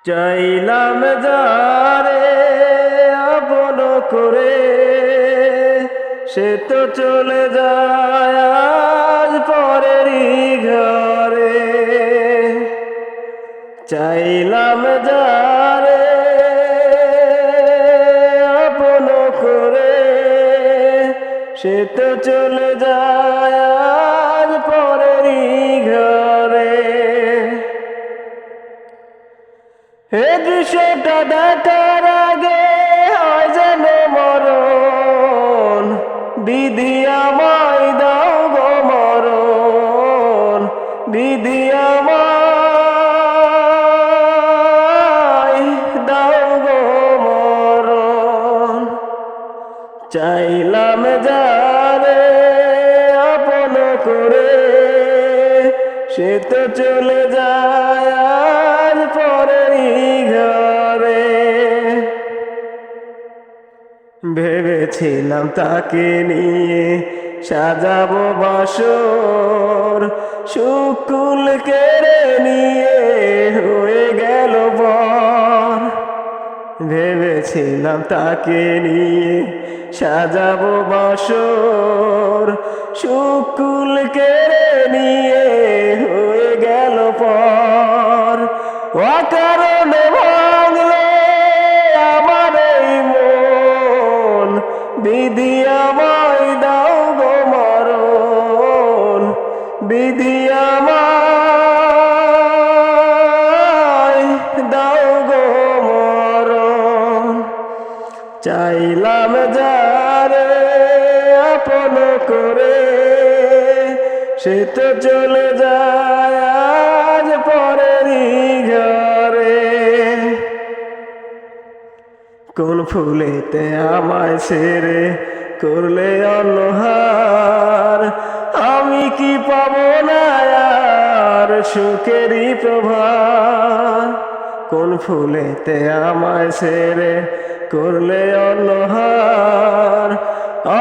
চাইলাম যারে আপন করে, সে তো চলে যায় আজ পরেরই ঘরে। চাইলাম যারে আপন করে, সে তো চলে যায় আজ পরেরই ঘরে। এ দৃশ্যটা দেখার আগে হয় যেন মরণ, বিধি আমায় দাও গো মরণ, বিধি আমায় দাও গো মরণ। চাইলাম যারে আপন করে, সে তো চলে যায় আজ পরেরই ঘরে। ভেবেছিলাম তাকে নিয়ে সাজাবো বাসর, শুকুল কেড়ে নিয়ে হয়ে গেল পর। ভেবেছিলাম তাকে নিয়ে সাজাবো বাসর, শুকুল কেড়ে নিয়ে হয়ে গেল পর। অকারণে ভাঙলে আমার এই মন, বিধি আমায় দাও গো মরণ, বিধি আমায় দাও গো মরণ। চাইলাম যারে আপন করে, সে তো চলে যায় আজ পরেরই ঘরে। কোন ফুলেতে আমায় ছেড়ে করলে অন্যহার, আমি কি পাবো না আর সুখেরই প্রভার। কোন ফুলেতে আমায় ছেড়ে করলে অন্যহার,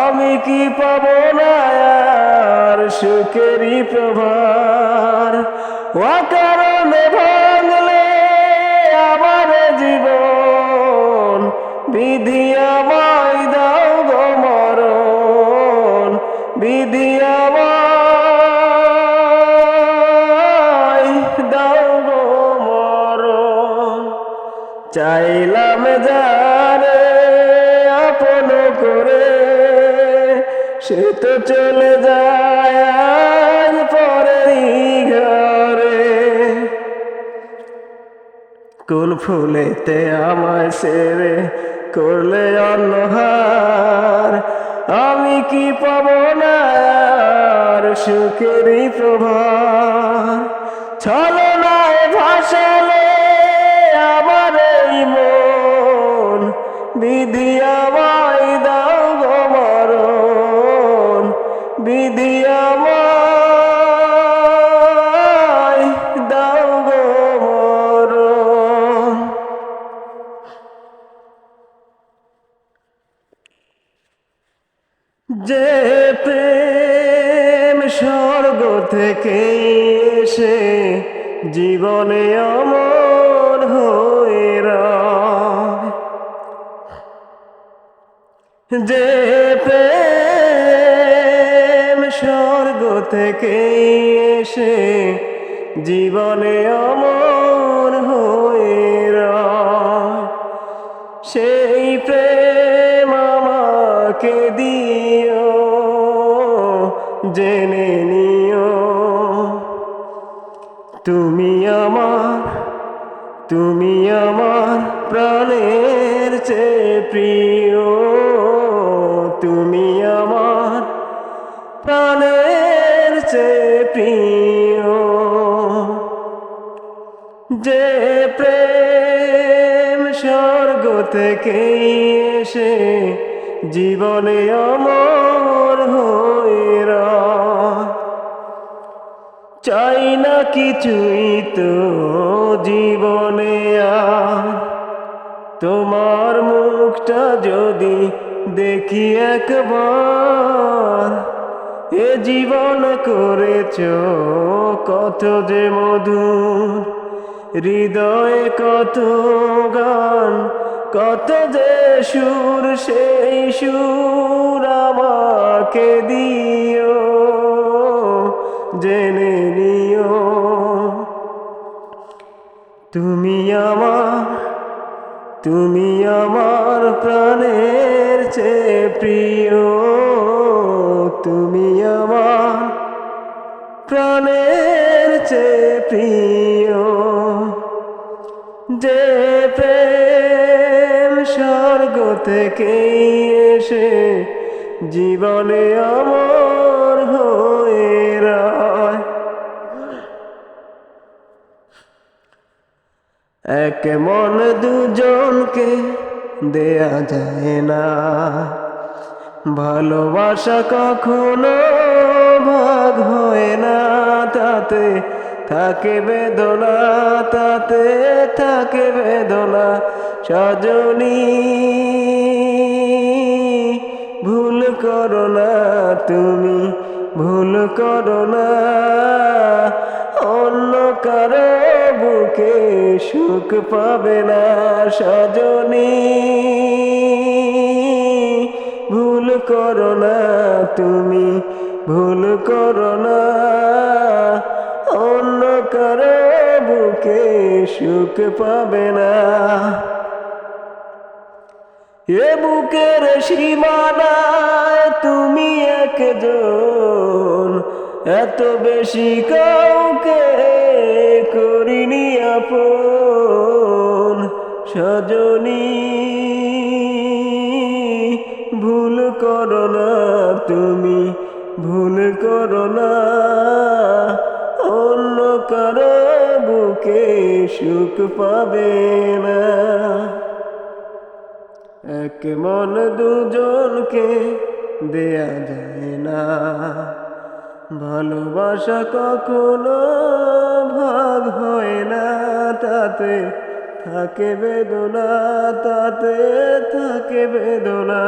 আমি কি পাবো না আর সুখেরই প্রভার। অকারণে ভাঙলে আমার জীবন, বিধি আমায় দাও গো মরণ, বিধি আমায় দাও গো মরণ। চাইলাম যারে আপন করে, সে তো চলে যায় আজ পরেরই ঘরে। কোন ফুলেতে আমায় ছেড়ে করলে অন্যহার, আমি কি পাবো না আর সুখেরই প্রভার। ছলনায় ভাসালে আমার এই মন, বিধি আমায় দাও গো মরণ, বিধি আমায় দাও গো মরণ। যে প্রেম স্বর্গ থেকে এসে জীবনে অমর হয়ে রয়, যে প্রেম স্বর্গ থেকে এসে জীবনে অমর হয়ে রয়, সেই প্রেম আমাকে দিও, জেনে নিও তুমি আমার, তুমি আমার প্রাণের চেয়ে প্রিয়, তুমি আমার প্রাণের চেয়ে প্রিয়। যে প্রেম স্বর্গ থেকে এসে জীবনে অমর হয়ে রয়, চাই না কিছুই তো জীবনে আর, তোমার মুখটা যদি দেখি একবার। এ জীবন করেছ কত যে মধুর, হৃদয়ে কত গান, কত যে সুর, সেই সুর আমাকে দিও, জেনে নিও তুমি আমার প্রাণের চেয়ে প্রিয়, তুমি আমার প্রাণের চেয়ে প্রিয়। যে প্রেম স্বর্গ থেকে এসে জীবনে আমার হয়ে রয়, এক মন দুজনকে দেয়া যায় না, ভালোবাসা কখনো ভাগ হয় না, তাতে থাকে বেদনা, তাতে থাকে বেদনা। সজনী ভুল করো না, তুমি ভুল করো না, অন্য কারো বুকে সুখ পাবে না। সজনী ভুল করো না, তুমি ভুল করো না, অন্য কারো বুকে সুখ পাবে না। এ বুকের সীমানায় তুমি একজন, এত বেশি কাউকে করিনি আপন। সজনী ভুল করো না, তুমি ভুল করো না, অন্য কারো বুকে সুখ পাবে না। এক মন দুজনকে দেয়া যায় না, ভালোবাসা কখনো ভাগ হয় না, তাতে থাকে বেদনা, তাতে থাকে বেদনা।